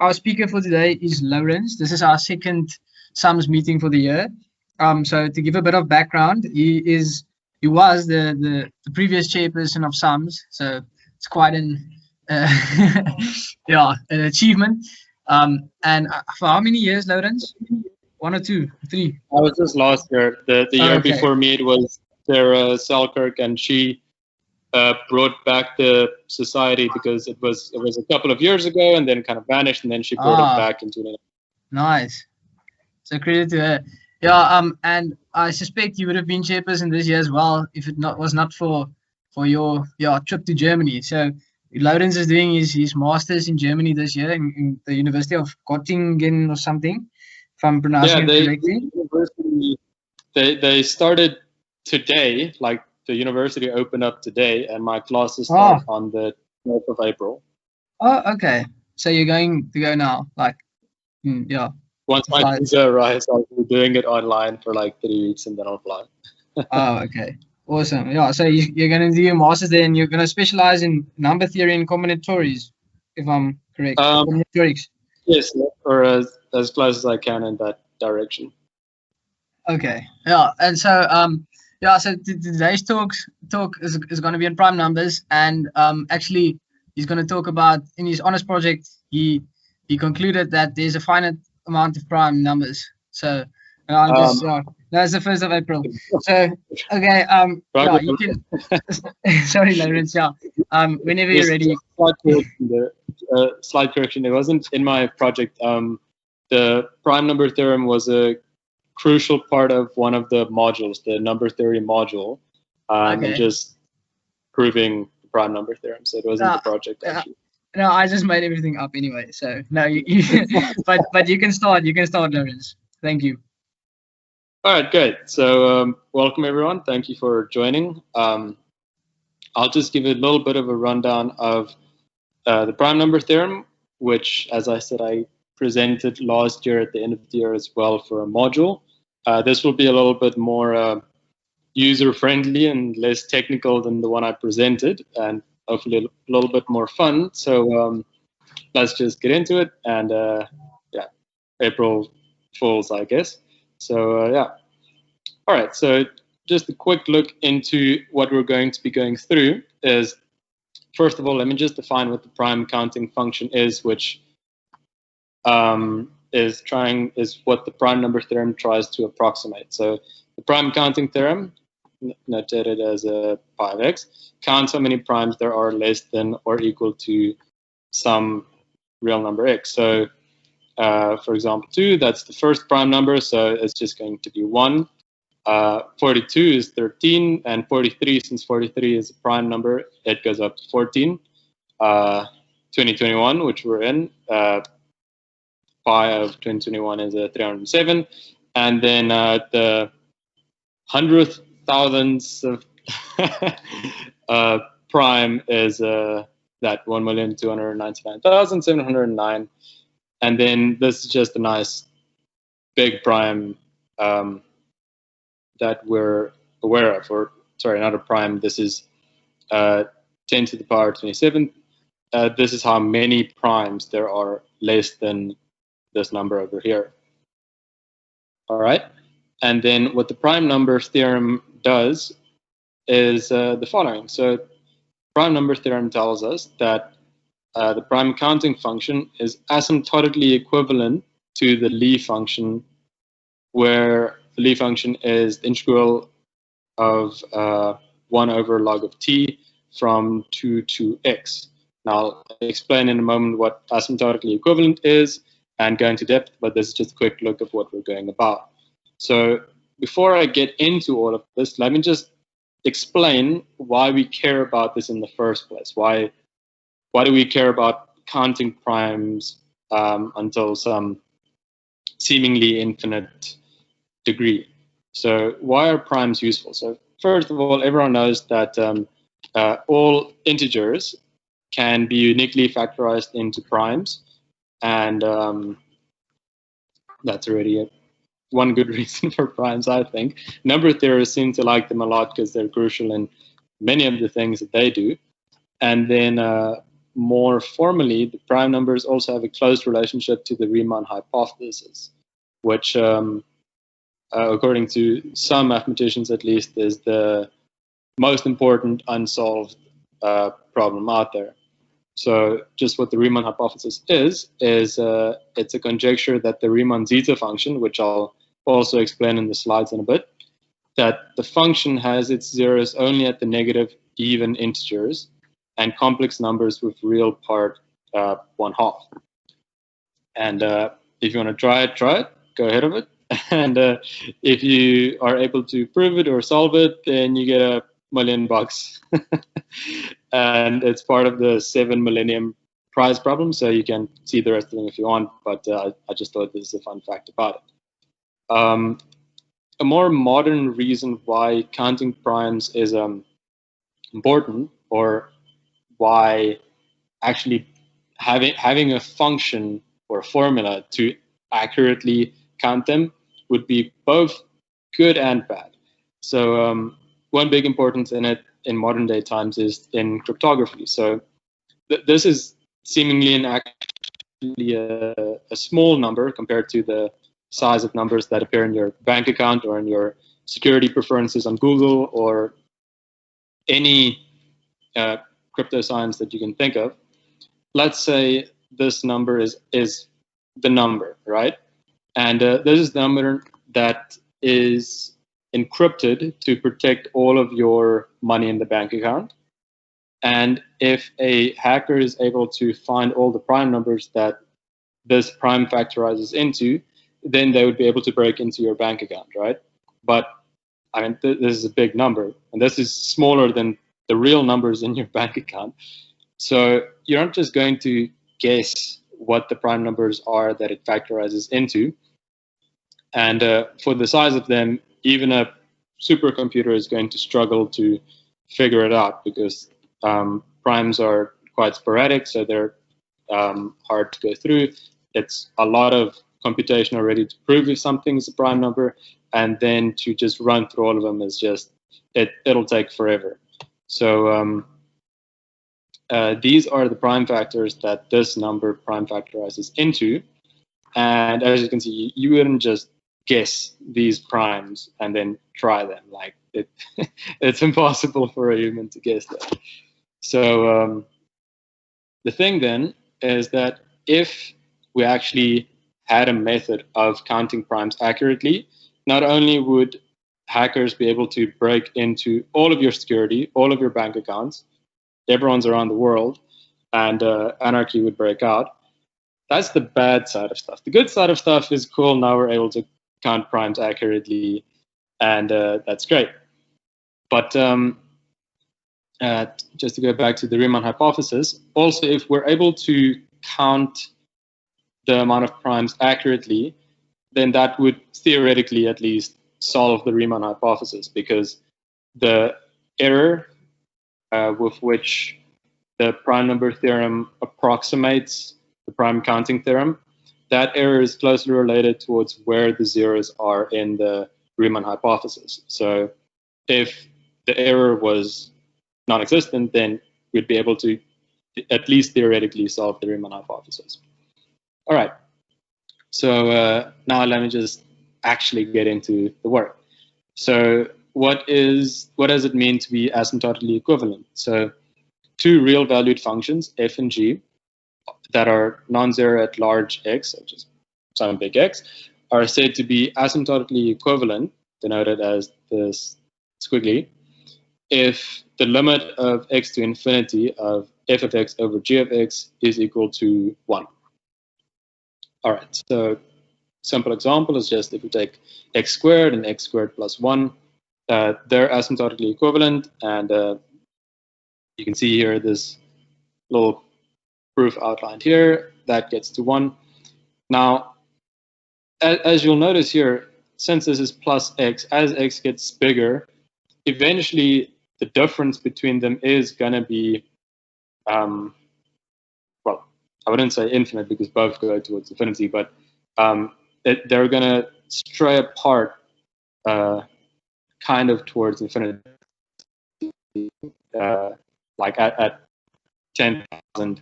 our speaker for today is Lourens. This is our second SUMS meeting for the year. So to give a bit of background, he was the previous chairperson of SUMS. So it's quite an an achievement. And for how many years, Lourens? 1 or 2, 3? I was just last year. The year before me, it was Sarah Selkirk, and she brought back the society because it was a couple of years ago and then kind of vanished, and then she brought it back into it. Nice. So credit to her. Yeah. And I suspect you would have been chairperson this year as well if it was not for your trip to Germany. So Lourens is doing his master's in Germany this year in the University of Göttingen or something, if I'm pronouncing it correctly. They started today, like the university opened up today, and my classes start on the 12th of April. Oh, okay. So you're going to go now, like, yeah. Once my visa arrives, I'll be doing it online for like 3 weeks, and then I'll fly. Oh, okay. Awesome. Yeah. So you're going to do your master's there, and you're going to specialize in number theory and combinatories, if I'm correct. Combinatorics. Yes, or as close as I can in that direction. Okay. Yeah. And so so today's talk is going to be on prime numbers, and actually he's going to talk about, in his honors project, he concluded that there's a finite amount of prime numbers. So that's the 1st of April. So okay, you can sorry, Lourens, whenever you're ready. Slight correction, it wasn't in my project. The prime number theorem was a crucial part of one of the modules, the number theory module, and just proving the prime number theorem. So it wasn't the project actually. No, I just made everything up anyway. So no, but you can start. You can start, Lourens. Thank you. All right, great. So welcome everyone. Thank you for joining. I'll just give a little bit of a rundown of the prime number theorem, which, as I said, I presented last year at the end of the year as well for a module. This will be a little bit more user-friendly and less technical than the one I presented, and hopefully a little bit more fun. So let's just get into it, and April Fools, I guess. So all right, so just a quick look into what we're going to be going through is, first of all, let me just define what the prime counting function is, which is what the prime number theorem tries to approximate. So the prime counting theorem, notated as a pi of x, counts how many primes there are less than or equal to some real number x. So for example, 2, that's the first prime number, so it's just going to be 1. 42 is 13, and 43, since 43 is a prime number, it goes up to 14. 2021, which we're in, pi of 2021 is 307, and then the 100th thousandths of prime is that 1,299,709, and then this is just a nice big prime that we're aware of, or sorry, not a prime. This is 10 to the power 27. This is how many primes there are less than this number over here. All right, and then what the prime number theorem does is the following. So prime number theorem tells us that the prime counting function is asymptotically equivalent to the Lie function, where the Lie function is the integral of 1 over log of t from 2 to x. Now, I'll explain in a moment what asymptotically equivalent is and go into depth, but this is just a quick look of what we're going about. So before I get into all of this, let me just explain why we care about this in the first place. Why do we care about counting primes until some seemingly infinite degree? So why are primes useful? So first of all, everyone knows that all integers can be uniquely factorized into primes, and that's already one good reason for primes, I think. Number theorists seem to like them a lot because they're crucial in many of the things that they do. And then more formally, the prime numbers also have a close relationship to the Riemann hypothesis, which, according to some mathematicians at least, is the most important unsolved problem out there. So just what the Riemann hypothesis is it's a conjecture that the Riemann zeta function, which I'll also explain in the slides in a bit, that the function has its zeros only at the negative even integers and complex numbers with real part 1/2. And if you want to try it, go ahead of it. And if you are able to prove it or solve it, then you get $1 million. And it's part of the 7 Millennium Prize problem, so you can see the rest of them if you want, but I just thought this is a fun fact about it. A more modern reason why counting primes is important, or why actually having a function or a formula to accurately count them would be both good and bad. So one big importance in it in modern day times is in cryptography. So this is seemingly actually a small number compared to the size of numbers that appear in your bank account or in your security preferences on Google or any crypto science that you can think of. Let's say this number is the number, right? And this is the number that is encrypted to protect all of your money in the bank account. And if a hacker is able to find all the prime numbers that this prime factorizes into, then they would be able to break into your bank account, right? But I mean, this is a big number, and this is smaller than the real numbers in your bank account. So you're not just going to guess what the prime numbers are that it factorizes into. And for the size of them, even a supercomputer is going to struggle to figure it out, because primes are quite sporadic, so they're hard to go through. It's a lot of computation already to prove if something is a prime number, and then to just run through all of them is just, it'll take forever. So these are the prime factors that this number prime factorizes into. And as you can see, you wouldn't just guess these primes and then try them. Like it's impossible for a human to guess that. So the thing then is that if we actually had a method of counting primes accurately, not only would hackers be able to break into all of your security, all of your bank accounts, everyone's around the world, and anarchy would break out. That's the bad side of stuff. The good side of stuff is cool. Now we're able to count primes accurately, and that's great. But just to go back to the Riemann hypothesis, also if we're able to count the amount of primes accurately, then that would theoretically at least solve the Riemann hypothesis, because the error with which the prime number theorem approximates the prime counting theorem, that error is closely related towards where the zeros are in the Riemann hypothesis. So if the error was non-existent, then we'd be able to at least theoretically solve the Riemann hypothesis. All right, so now let me just actually get into the work. So what does it mean to be asymptotically equivalent? So two real valued functions, f and g, that are non-zero at large x, such as some big X, are said to be asymptotically equivalent, denoted as this squiggly, if the limit of x to infinity of f of x over g of x is equal to 1. All right, so simple example is just if we take x squared and x squared plus 1, they're asymptotically equivalent, and you can see here this little proof outlined here, that gets to 1. Now, as you'll notice here, since this is plus x, as x gets bigger, eventually the difference between them is going to be, well, I wouldn't say infinite because both go towards infinity, but they're going to stray apart kind of towards infinity, like at 10,000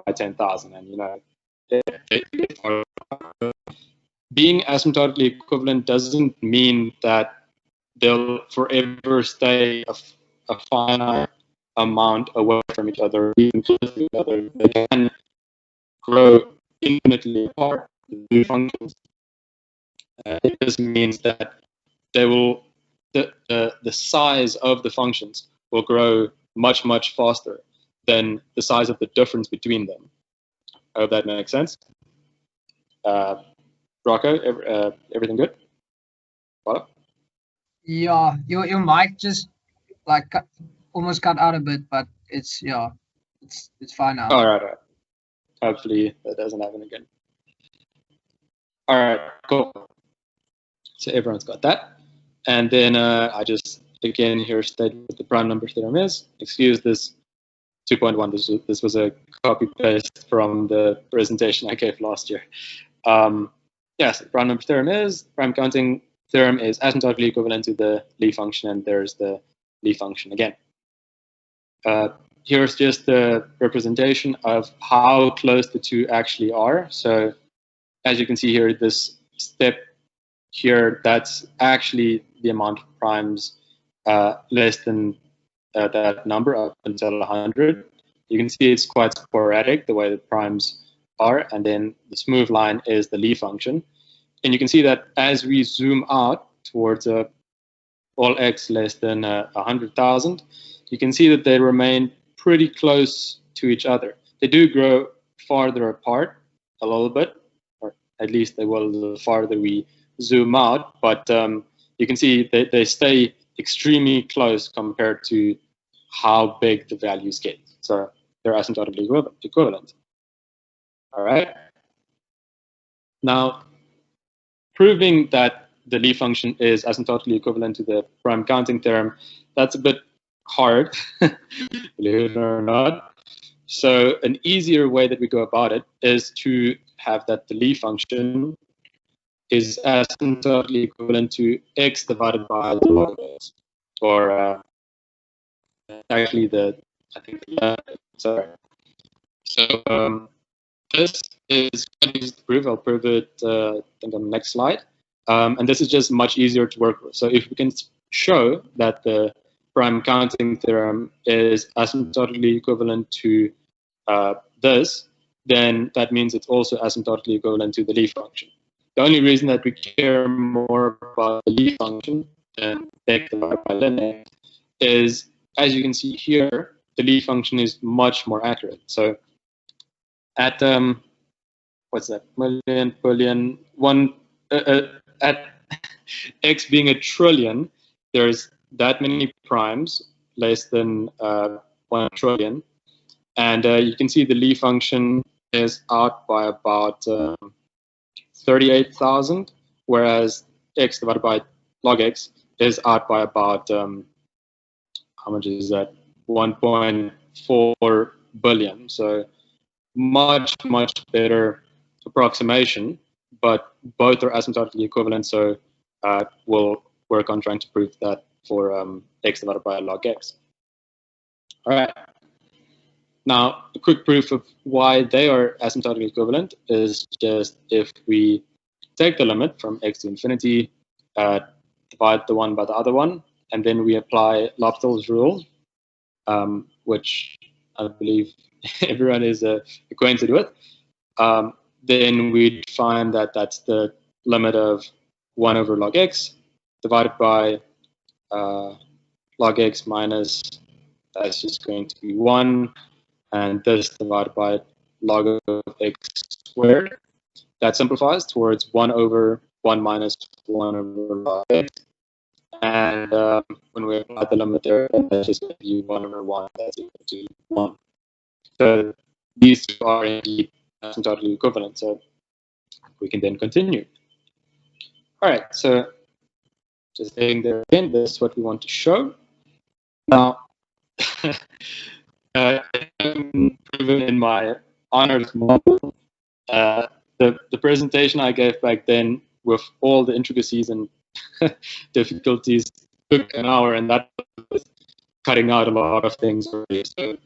by 10,000, and being asymptotically equivalent doesn't mean that they'll forever stay a finite amount away from each other, even close to each other. They can grow infinitely apart, the functions. It just means that they will, the size of the functions will grow much, much faster than the size of the difference between them. I hope that makes sense. Rocco, everything good? What? Yeah, your mic just like almost cut out a bit, but it's it's fine now. All right. Hopefully that doesn't happen again. All right, cool. So everyone's got that. And then I just, again, here state what the prime number theorem is. Excuse this 2.1. This was a copy-paste from the presentation I gave last year. Yes, the prime number theorem is, prime counting theorem is asymptotically equivalent to the Lie function, and there's the Lie function again. Here's just the representation of how close the two actually are. So as you can see here, this step here, that's actually the amount of primes less than that number up until 100. You can see it's quite sporadic the way the primes are, and then the smooth line is the Lie function. And you can see that as we zoom out towards all x less than 100,000, you can see that they remain pretty close to each other. They do grow farther apart a little bit, or at least they will the farther we zoom out, but you can see they stay extremely close compared to how big the values get. So they're asymptotically equivalent. All right. Now, proving that the Lie function is asymptotically equivalent to the prime counting theorem, that's a bit hard, believe it or not. So an easier way that we go about it is to have that the Lie function is asymptotically equivalent to x divided by the log of x, or actually sorry. So this is quite easy to prove. I'll prove it, I think, on the next slide. And this is just much easier to work with. So if we can show that the prime counting theorem is asymptotically equivalent to this, then that means it's also asymptotically equivalent to the Lie function. The only reason that we care more about the Lie function than x divided by ln x is, as you can see here, the Lie function is much more accurate. So at what's that, million, billion, at x being a trillion, there's that many primes less than 1 trillion, and you can see the Lie function is out by about 38,000, whereas x divided by log x is out by about how much is that? 1.4 billion. So much better approximation, but both are asymptotically equivalent. So we'll work on trying to prove that for x divided by log x. All right. Now, a quick proof of why they are asymptotically equivalent is just if we take the limit from x to infinity, divide the one by the other one, and then we apply L'Hopital's rule, which I believe everyone is acquainted with, then we'd find that that's the limit of 1 over log x divided by log x minus, that's just going to be 1, and this divided by log of x squared. That simplifies towards 1 over 1 minus 1 over log x. And when we apply the limit there, that's just going to be 1 over 1, that's equal to 1. So these two are indeed asymptotically equivalent. So we can then continue. All right, so just staying there again, this is what we want to show. Now, proven in my honors model, the presentation I gave back then with all the intricacies and difficulties took an hour, and that was cutting out a lot of things already. So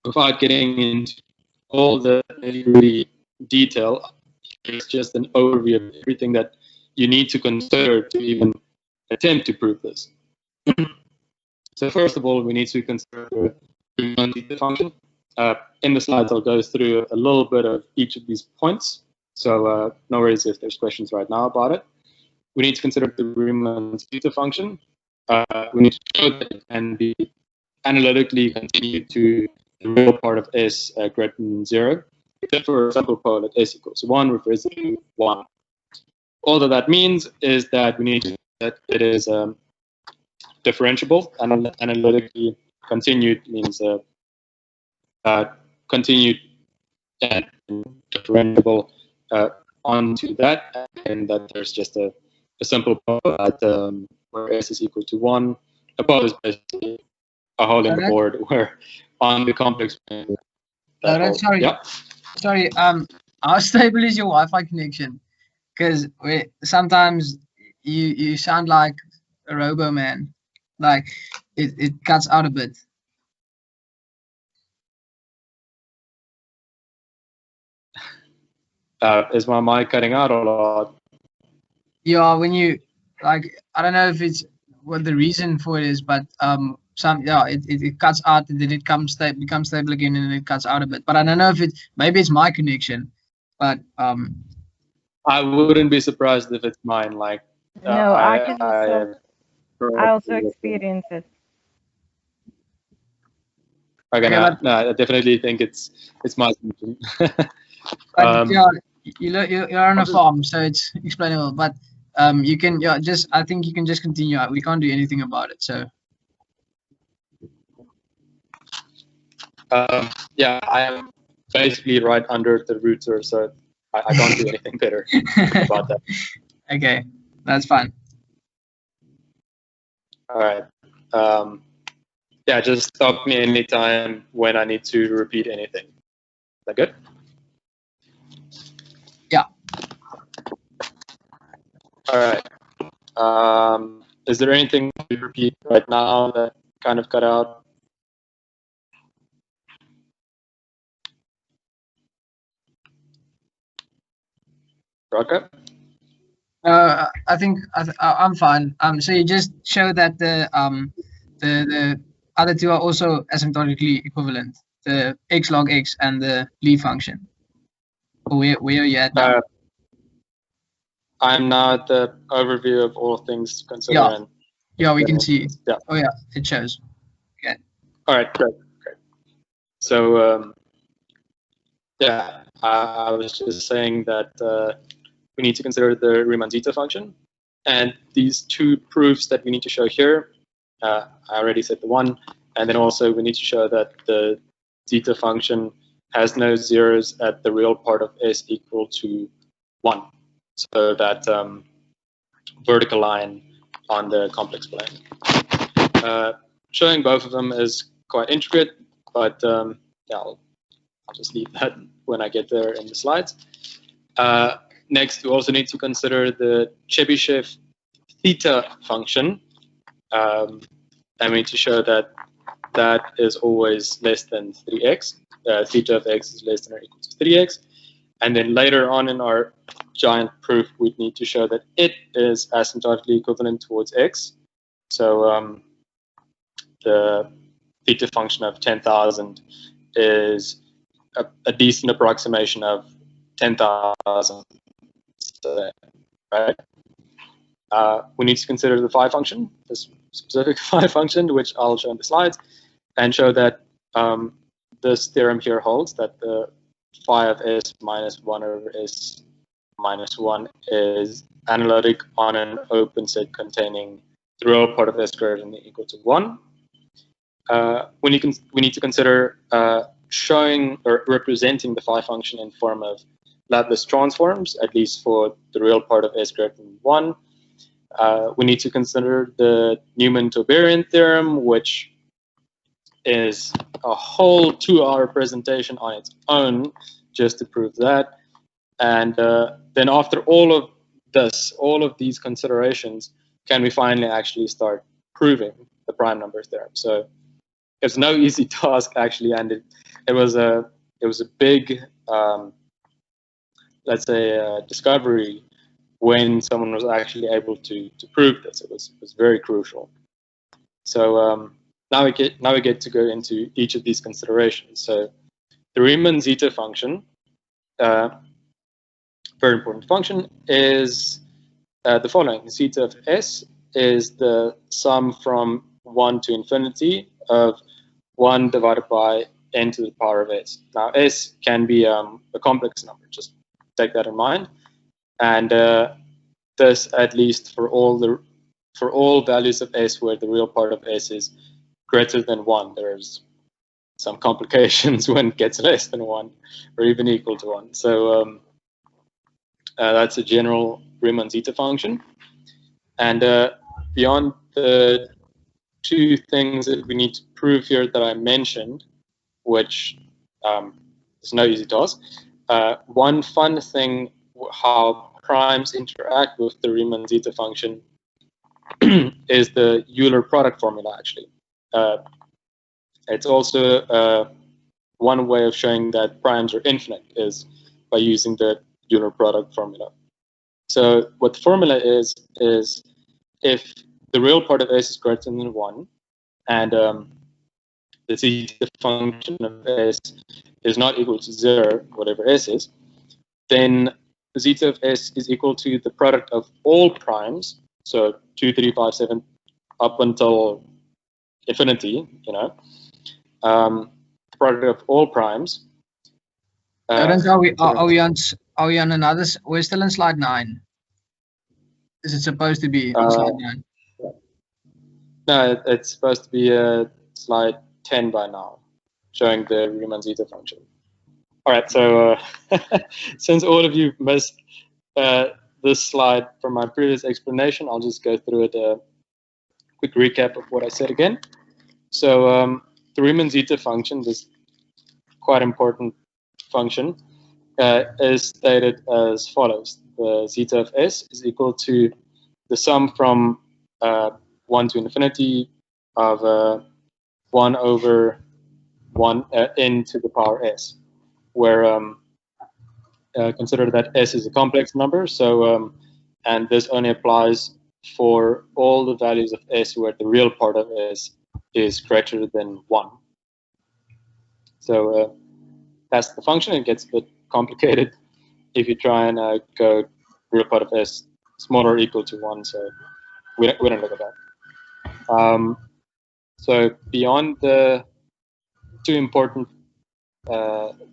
without getting into all the nitty-gritty detail. It's just an overview of everything that you need to consider to even attempt to prove this. So first of all, we need to consider the Riemann zeta function. In the slides, I'll go through a little bit of each of these points. So no worries if there's questions right now about it. We need to consider the Riemann zeta function. We need to show that it can be analytically continued to the real part of S greater than 0, except for a simple pole at S equals 1 refers to 1. All that means is that we need to that it is differentiable. Analytically continued means continued and differentiable onto that, and that there's just a simple pole at where S is equal to 1. A pole is basically a hole in the board where on the complex plane. Sorry. Yeah. Sorry. How stable is your Wi-Fi connection? Because sometimes you sound like a robo man. Like it cuts out a bit. Is my mic cutting out a lot? Yeah, when you like, I don't know if it's what the reason for it is, but it cuts out and then it becomes stable again and then it cuts out a bit. But I don't know if maybe it's my connection, but I wouldn't be surprised if it's mine. Like no, I also experience it. Okay, no, I definitely think it's my connection. But you're on a farm, so it's explainable. But you can I think you can just continue. We can't do anything about it. So yeah, I am basically right under the router, so I can't do anything better about that. Okay, that's fine. All right. Yeah, just stop me anytime when I need to repeat anything. Is that good? Yeah. All right. Is there anything to repeat right now that kind of cut out? Rocket? I think I'm fine. So you just show that the other two are also asymptotically equivalent, the x log x and the Lie function. Where are you at now? I'm now at the overview of all things considered. Yeah, we can see. Yeah. Oh yeah, it shows. Okay. All right, great. So yeah, I was just saying that we need to consider the Riemann zeta function, and these two proofs that we need to show here. I already said the one, and then also we need to show that the zeta function has no zeros at the real part of S equal to 1. So that vertical line on the complex plane. Showing both of them is quite intricate, but yeah, I'll just leave that when I get there in the slides. Next, we also need to consider the Chebyshev theta function, and we need to show that that is always less than 3x. Theta of x is less than or equal to 3x. And then later on in our giant proof, we'd need to show that it is asymptotically equivalent towards x. So the theta function of 10,000 is a decent approximation of 10,000. Right? We need to consider the phi function, this specific phi function, which I'll show in the slides, and show that this theorem here holds that the phi of S minus 1 over S minus 1 is analytic on an open set containing the real part of S greater than or equal to 1. We need to consider showing or representing the phi function in form of Laplace transforms, at least for the real part of S greater than 1. We need to consider the Newman-Theorem theorem, which is a whole 2-hour presentation on its own just to prove that. And then after all of this, all of these considerations, can we finally actually start proving the prime number theorem? So it's no easy task actually, and it was it was a big, let's say, discovery when someone was actually able to prove this. It was very crucial. So now we get to go into each of these considerations. So the Riemann zeta function, very important function, is the following. Zeta of S is the sum from 1 to infinity of 1 divided by n to the power of S. Now S can be a complex number, just take that in mind. And this, at least for all values of S where the real part of S is greater than 1, there's some complications when it gets less than 1 or even equal to 1. So that's a general Riemann zeta function. And beyond the two things that we need to prove here that I mentioned, which is no easy task, one fun thing how primes interact with the Riemann zeta function is the Euler product formula, actually. It's also one way of showing that primes are infinite is by using the Euler product formula. So what the formula is if the real part of S is greater than 1 and the zeta function of S is not equal to 0, whatever S is, then the zeta of S is equal to the product of all primes, so 2, 3, 5, 7, up until infinity, you know, the product of all primes. Are we on another? We're still in slide 9. Is it supposed to be on slide 9? No, it's supposed to be slide 10 by now, showing the Riemann zeta function. All right, so since all of you missed this slide from my previous explanation, I'll just go through it, a quick recap of what I said again. So the Riemann zeta function, this quite important function, is stated as follows. The zeta of S is equal to the sum from 1 to infinity of 1 over 1 n to the power S, where consider that S is a complex number, so and this only applies for all the values of S where the real part of S is greater than 1. So that's the function. It gets a bit complicated if you try and go real part of S smaller or equal to 1, so we don't look at that. So beyond the two important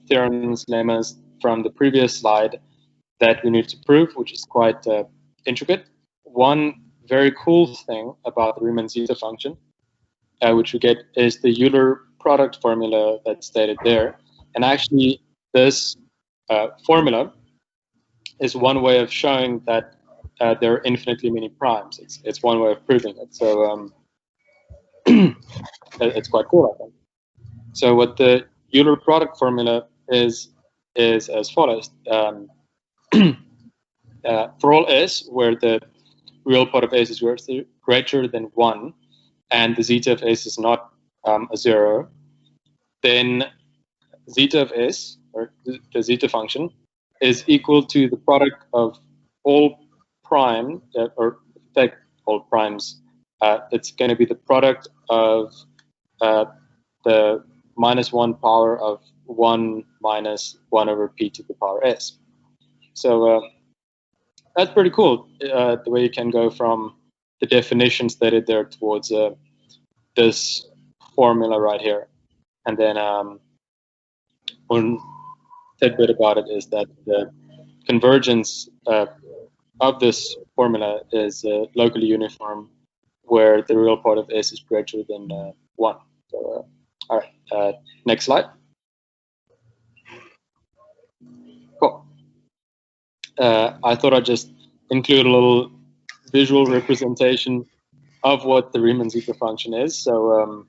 theorems, lemmas from the previous slide that we need to prove, which is quite intricate, one very cool thing about the Riemann zeta function, which we get, is the Euler product formula that's stated there. And actually, this formula is one way of showing that there are infinitely many primes. It's one way of proving it. So it's quite cool, I think. So what the Euler product formula is as follows. For all S, where the real part of S is greater than 1, and the zeta of S is not a 0, then zeta of S, or the zeta function, is equal to the product of all prime, or take all primes. It's going to be the product of the -1 power of 1 minus 1 over p to the power S. So that's pretty cool, the way you can go from the definition stated there towards this formula right here. And then one tidbit about it is that the convergence of this formula is locally uniform where the real part of S is greater than 1. So, all right, next slide. Cool. I thought I'd just include a little visual representation of what the Riemann zeta function is. So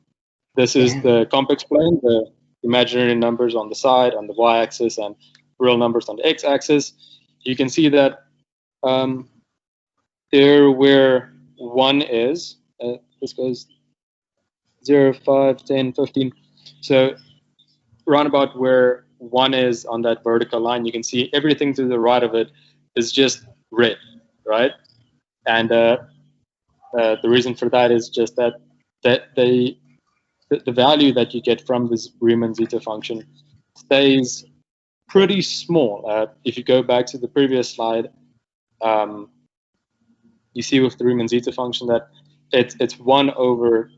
this is the complex plane, the imaginary numbers on the side, on the y-axis, and real numbers on the x-axis. You can see that there where 1 is, this goes 0, 5, 10, 15. So round about where 1 is on that vertical line, you can see everything to the right of it is just red, right? And the reason for that is just that the value that you get from this Riemann zeta function stays pretty small. If you go back to the previous slide, you see with the Riemann zeta function that it's 1 over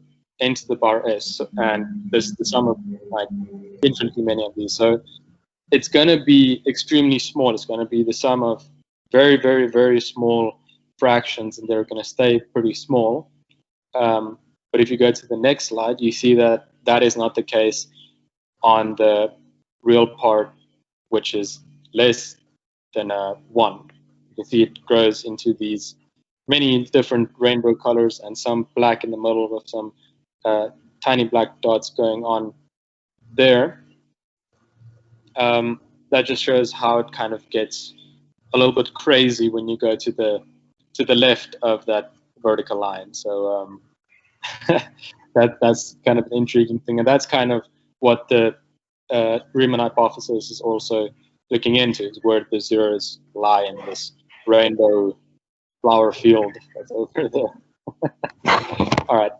n to the power s, and this the sum of like infinitely many of these. So it's going to be extremely small. It's going to be the sum of very, very, very small fractions, and they're going to stay pretty small. But if you go to the next slide, you see that that is not the case on the real part, which is less than 1. You can see it grows into these many different rainbow colors and some black in the middle with some tiny black dots going on there. That just shows how it kind of gets a little bit crazy when you go to the left of that vertical line. So that's kind of an intriguing thing, and that's kind of what the Riemann hypothesis is also looking into, is where the zeros lie in this rainbow flower field that's over there. All right,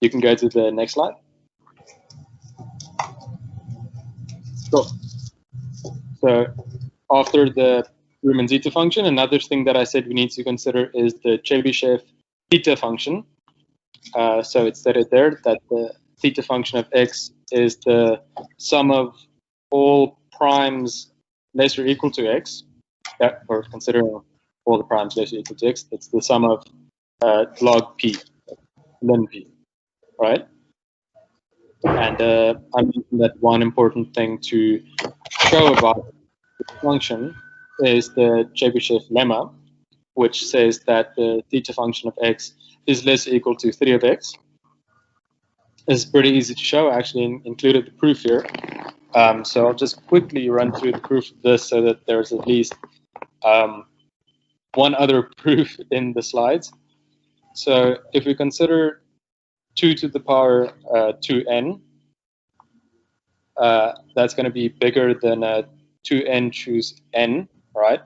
you can go to the next slide. Cool. So after the Riemann zeta function, another thing that I said we need to consider is the Chebyshev theta function. So it's stated there that the theta function of x is the sum of all primes less or equal to x. Yeah, or considering all the primes less or equal to x, it's the sum of log p, ln p, right? And I mentioned that one important thing to show about the function is the Chebyshev lemma, which says that the theta function of x is less or equal to 3 of x. It's pretty easy to show. I actually included the proof here. So I'll just quickly run through the proof of this so that there's at least one other proof in the slides. So if we consider 2 to the power 2n, that's going to be bigger than 2n choose n, right?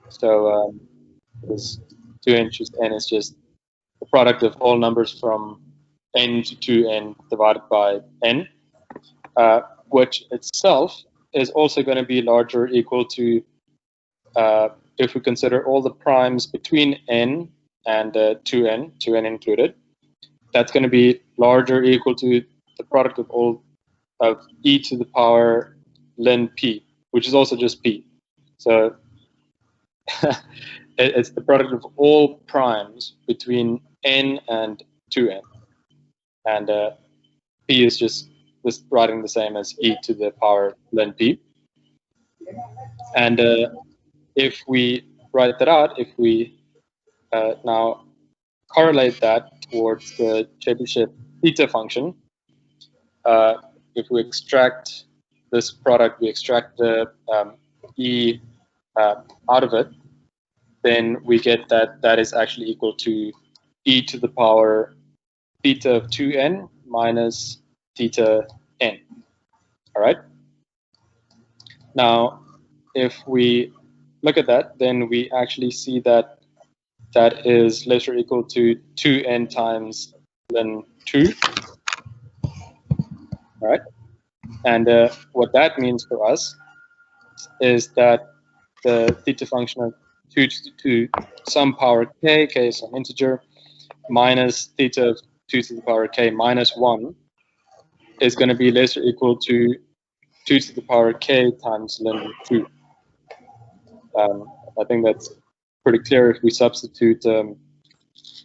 So this 2n choose n is just the product of all numbers from n to 2n divided by n, which itself is also going to be larger or equal to, if we consider all the primes between n and 2n included, that's going to be larger or equal to the product of all of e to the power ln p, which is also just p. So it's the product of all primes between n and 2n. And p is just writing the same as e to the power ln p. And if we write that out, if we now correlate that towards the Chebyshev theta function, if we extract this product, we extract the e out of it, then we get that that is actually equal to e to the power theta of 2n minus theta n. All right. Now, if we look at that, then we actually see that that is less or equal to 2n times ln 2. All right. And what that means for us is that the theta function of 2 to some power k is some integer, minus theta of 2 to the power k minus 1 is going to be less or equal to 2 to the power k times ln 2. I think that's pretty clear if we substitute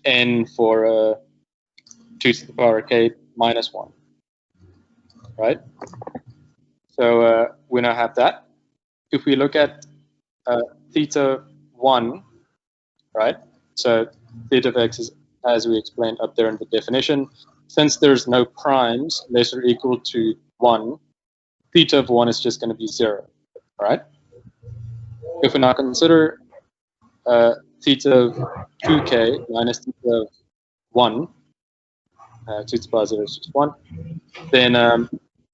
n for 2 to the power k minus 1, right? So we now have that. If we look at theta 1, right? So theta of x is, as we explained up there in the definition, since there's no primes less or equal to 1, theta of 1 is just going to be 0, right? If we now consider theta of 2k minus theta of 1, 2 to the power 0 is just 1, then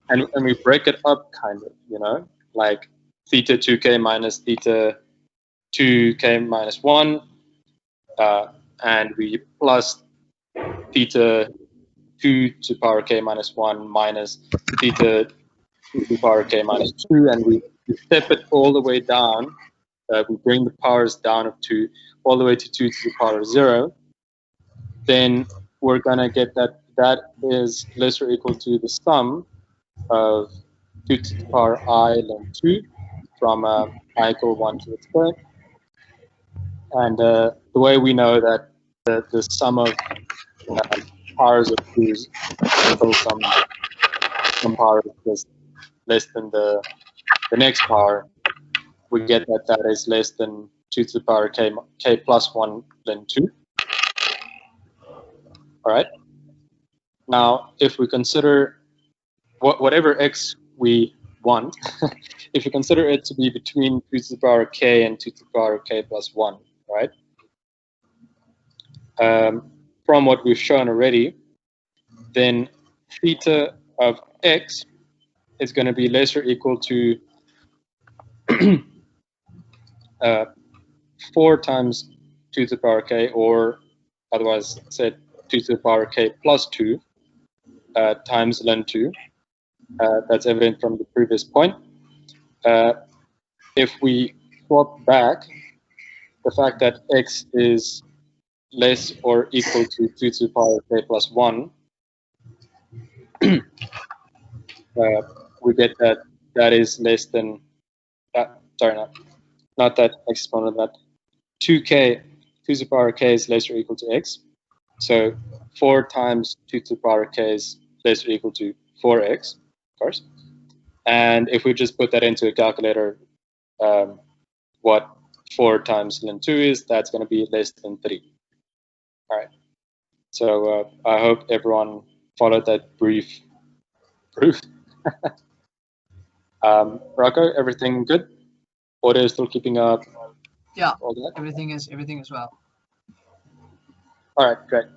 and we break it up kind of, like theta 2k minus theta 2k minus 1, and we plus theta 2 to the power k minus 1 minus theta 2 to the power k minus 2, and we step it all the way down. We bring the powers down of 2 all the way to 2 to the power 0. Then we're going to get that is less or equal to the sum of 2 to the power I ln 2 from I equal 1 to its square. And the way we know that the sum of powers of 2 is until some power is less than the next power, we get that is less than 2 to the power k plus 1 ln 2. All right. Now, if we consider whatever x we want, if you consider it to be between 2 to the power k and 2 to the power k plus 1, right? From what we've shown already, then theta of x is going to be less or equal to 4 times 2 to the power k, or otherwise said 2 to the power k plus 2 times ln 2. That's evident from the previous point. If we swap back the fact that x is less or equal to 2 to the power k plus 1, we get that is less than, sorry, not that exponent, that 2k, 2 to the power k is less or equal to x. So 4 times 2 to the power k is less or equal to 4x, of course. And if we just put that into a calculator, what 4 times ln 2 is, that's going to be less than 3. All right. So I hope everyone followed that brief proof. Rocco, everything good? Audio is still keeping up? Yeah, all that? everything is well. All right, great.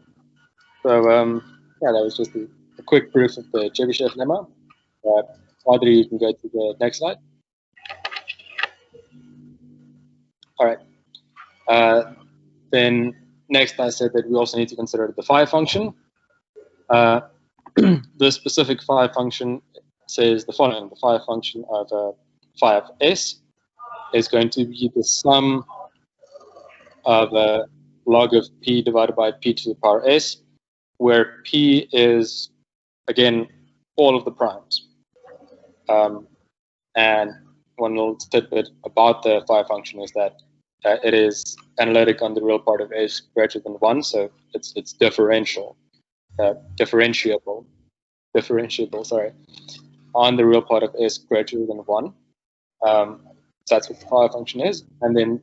So yeah, that was just a quick proof of the Chebyshev lemma. Audrey, you can go to the next slide. All right. Then next, I said that we also need to consider the phi function. The specific phi function says the following: the phi function of phi of s is going to be the sum of log of p divided by p to the power s, where p is, again, all of the primes. And one little tidbit about the phi function is that it is analytic on the real part of s greater than 1, so it's differentiable, sorry, on the real part of s greater than 1. So that's what the phi function is. And then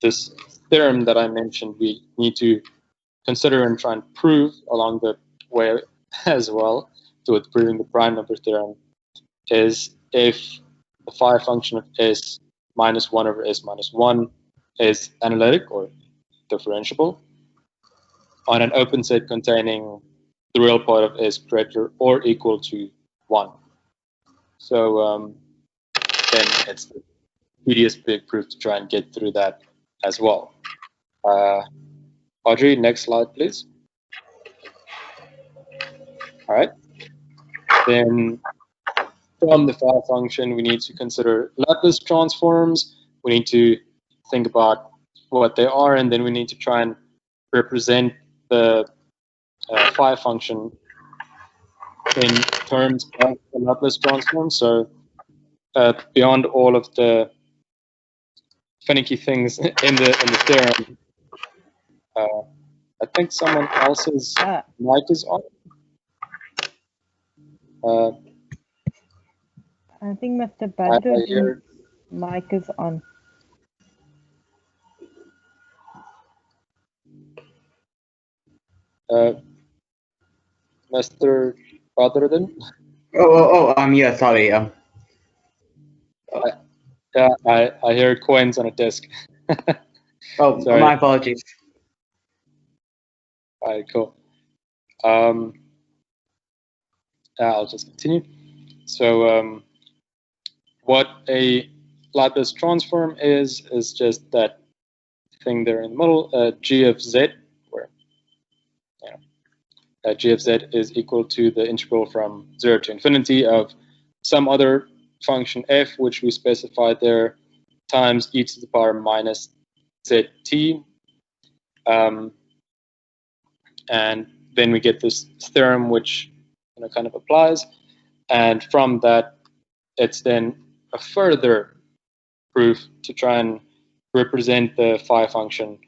this theorem that I mentioned, we need to consider and try and prove along the way as well, to proving the prime number theorem, is if the phi function of s minus 1 over s minus 1 is analytic or differentiable on an open set containing the real part of s greater or equal to 1. So then it's the tedious big proof to try and get through that as well. Audrey, next slide, please. All right. Then from the phi function, we need to consider Laplace transforms. We need to think about what they are, and then we need to try and represent the phi function in terms of the Laplace transform. So beyond all of the finicky things in the theorem, I think someone else's mic is on. I think Mr. Badruddin's mic is on. Mr. Badruddin? Yeah, sorry. Yeah, I hear coins on a desk. Oh, sorry. My apologies. All right, cool. I'll just continue. So what a Laplace transform is just that thing there in the middle, g of z, where g of z is equal to the integral from 0 to infinity of some other function f, which we specified there, times e to the power minus zt. And then we get this theorem, which kind of applies. And from that, it's then a further proof to try and represent the phi function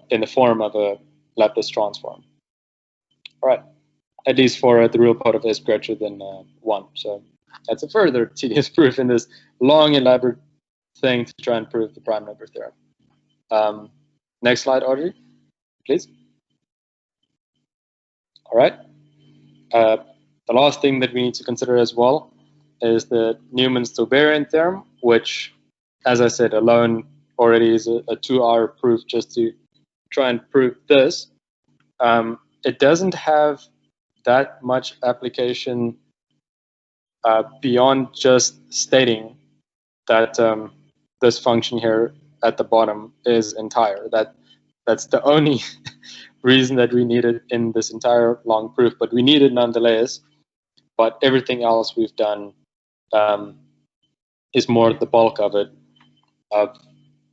in the form of a Laplace transform. All right, at least for the real part of s greater than 1. So that's a further tedious proof in this long, elaborate thing to try and prove the prime number theorem. Next slide, Audrey, please. All right. The last thing that we need to consider as well is the Newmans theorem, which, as I said, alone already is a 2-hour proof just to try and prove this. It doesn't have that much application beyond just stating that this function here at the bottom is entire. That's the only reason that we need it in this entire long proof, but we need it nonetheless. But everything else we've done is more the bulk of it, of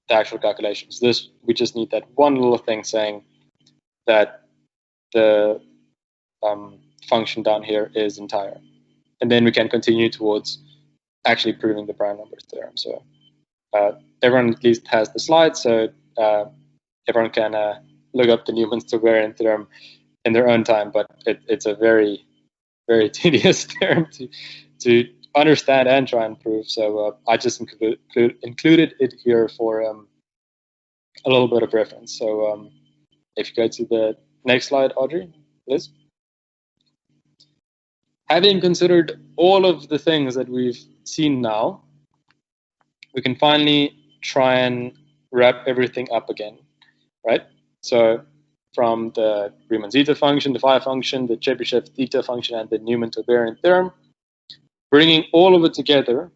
the actual calculations. This, we just need that one little thing saying that the function down here is entire. And then we can continue towards actually proving the prime number theorem. So everyone at least has the slide, so everyone can look up the Newmans theorem in their own time, but it's a very, very tedious theorem to understand and try and prove. So I just included it here for a little bit of reference. So if you go to the next slide, Audrey, please. Having considered all of the things that we've seen now, we can finally try and wrap everything up again, right? So from the Riemann zeta function, the phi function, the Chebyshev theta function, and the Newman theorem, bringing all of it together,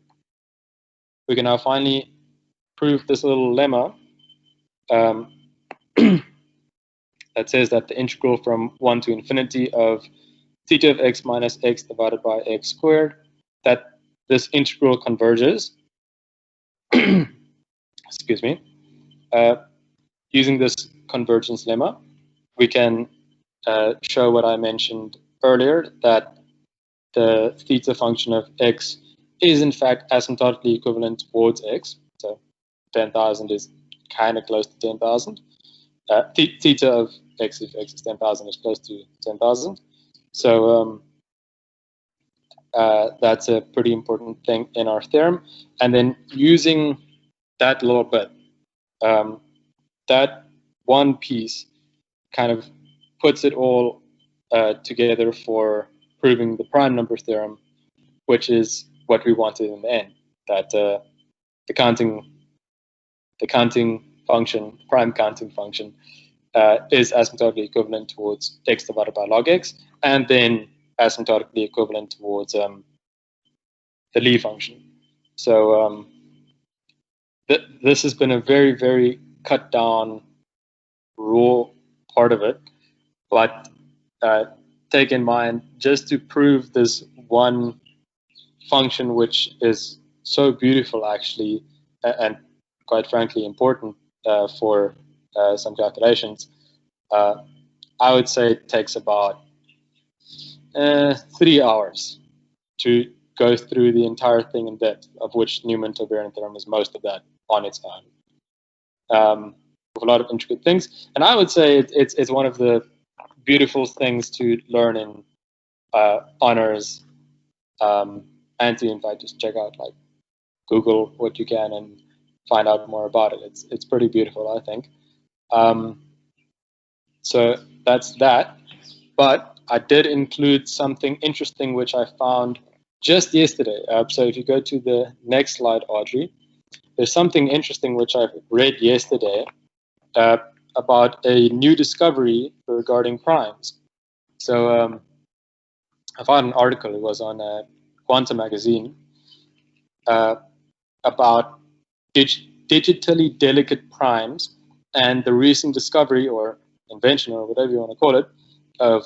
we can now finally prove this little lemma that says that the integral from 1 to infinity of theta of x minus x divided by x squared, that this integral converges, excuse me, using this convergence lemma, we can show what I mentioned earlier, that the theta function of x is in fact asymptotically equivalent towards x. So 10,000 is kind of close to 10,000. Theta of x, if x is 10,000, is close to 10,000. So that's a pretty important thing in our theorem. And then using that little bit, that one piece kind of puts it all together for proving the prime number theorem, which is what we wanted in the end, that the counting function, prime counting function, is asymptotically equivalent towards x divided by log x, and then asymptotically equivalent towards the Lie function. So this has been a very, very cut down raw part of it, but take in mind, just to prove this one function, which is so beautiful actually, and quite frankly important for some calculations, I would say it takes about 3 hours to go through the entire thing in depth, of which Newman theorem is most of that on its own, with a lot of intricate things. And I would say it's one of the beautiful things to learn in honors, and to in fact just check out, like, Google what you can and find out more about it. It's pretty beautiful, I think. So that's that. But I did include something interesting which I found just yesterday. So if you go to the next slide, Audrey, there's something interesting which I read yesterday about a new discovery regarding primes. So I found an article. It was on Quantum magazine about digitally delicate primes and the recent discovery or invention or whatever you want to call it of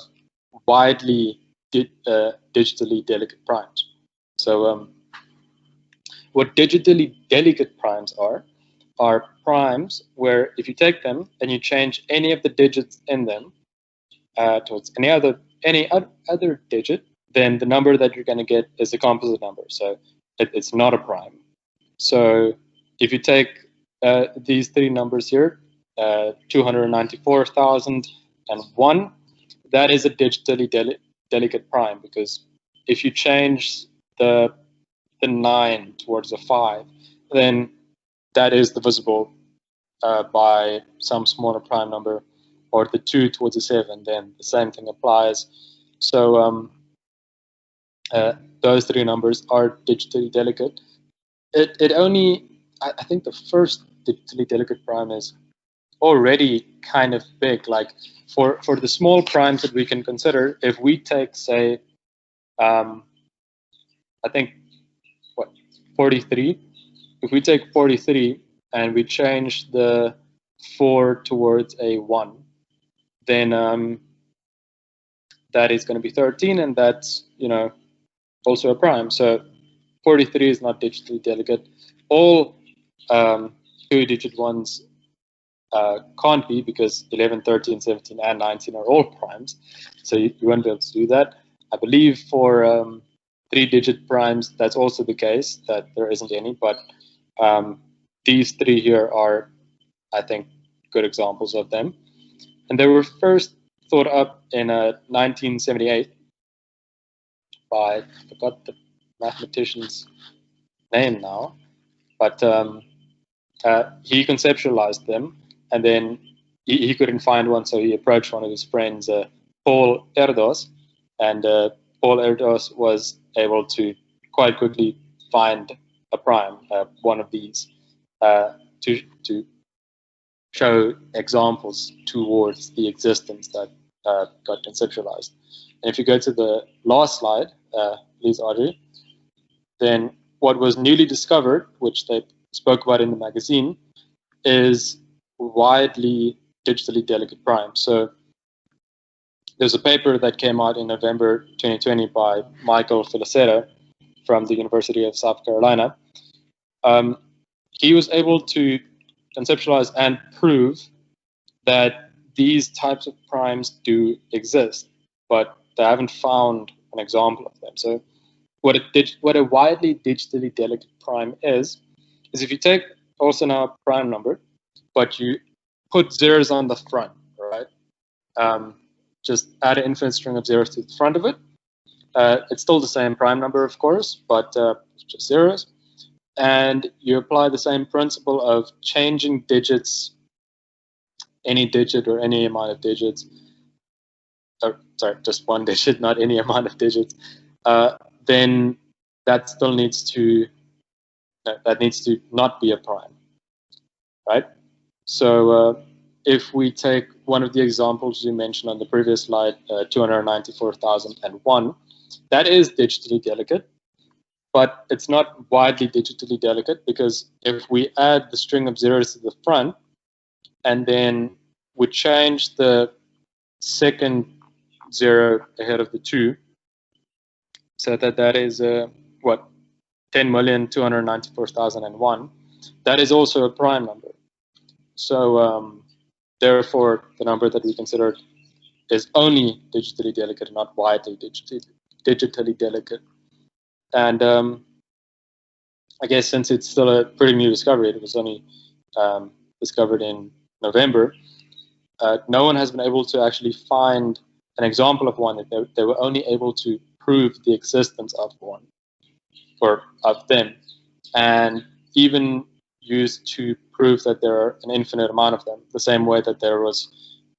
widely digitally delicate primes. So what digitally delicate primes are primes where if you take them and you change any of the digits in them towards any other digit, then the number that you're going to get is a composite number. So it's not a prime. So if you take these three numbers here, 294,001, that is a digitally delicate prime, because if you change the 9 towards a 5, then that is divisible by some smaller prime number, or the 2 towards a 7, then the same thing applies. So those three numbers are digitally delicate. It only, I think the first digitally delicate prime is already kind of big. Like for the small primes that we can consider, if we take, say, I think, 43, if we take 43 and we change the 4 towards a 1, then that is going to be 13, and that's, also a prime. So 43 is not digitally delicate. All 2-digit ones can't be, because 11, 13, 17, and 19 are all primes. So you won't be able to do that. I believe for 3-digit primes, that's also the case, that there isn't any. But these three here are, I think, good examples of them. And they were first thought up in 1978 by, I forgot the mathematician's name now, but he conceptualized them, and then he couldn't find one, so he approached one of his friends, Paul Erdos, and Paul Erdos was able to quite quickly find a prime, one of these, to show examples towards the existence that got conceptualized. And if you go to the last slide, please, Audrey, then what was newly discovered, which they spoke about in the magazine, is widely digitally delicate primes. So there's a paper that came out in November 2020 by Michael Filacera from the University of South Carolina. He was able to conceptualize and prove that these types of primes do exist, but they haven't found an example of them. So what a widely digitally delicate prime is if you take also now a prime number, but you put zeros on the front, right? Just add an infinite string of zeros to the front of it. It's still the same prime number, of course, but just zeros. And you apply the same principle of changing digits, any digit or any amount of digits, sorry, just one digit, not any amount of digits, then that still needs to not be a prime, right? So if we take one of the examples you mentioned on the previous slide, 294,001, that is digitally delicate, but it's not widely digitally delicate, because if we add the string of zeros to the front and then we change the second 0 ahead of the 2, so that is 10,294,001. That is also a prime number. So therefore, the number that we considered is only digitally delicate, not widely digitally delicate. And I guess since it's still a pretty new discovery, it was only discovered in November, no one has been able to actually find an example of one. They were only able to prove the existence of one, or of them, and even used to prove that there are an infinite amount of them, the same way that there was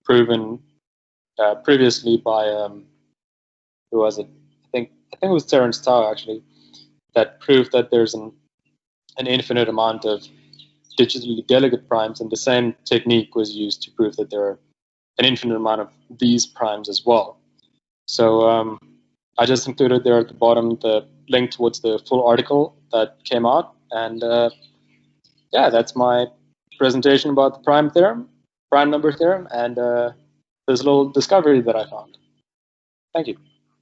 proven previously by who was it? I think it was Terence Tao, actually, that proved that there's an infinite amount of digitally delicate primes, and the same technique was used to prove that there are an infinite amount of these primes as well. So I just included there at the bottom the link towards the full article that came out. And yeah, that's my presentation about the prime number theorem, and this little discovery that I found. Thank you.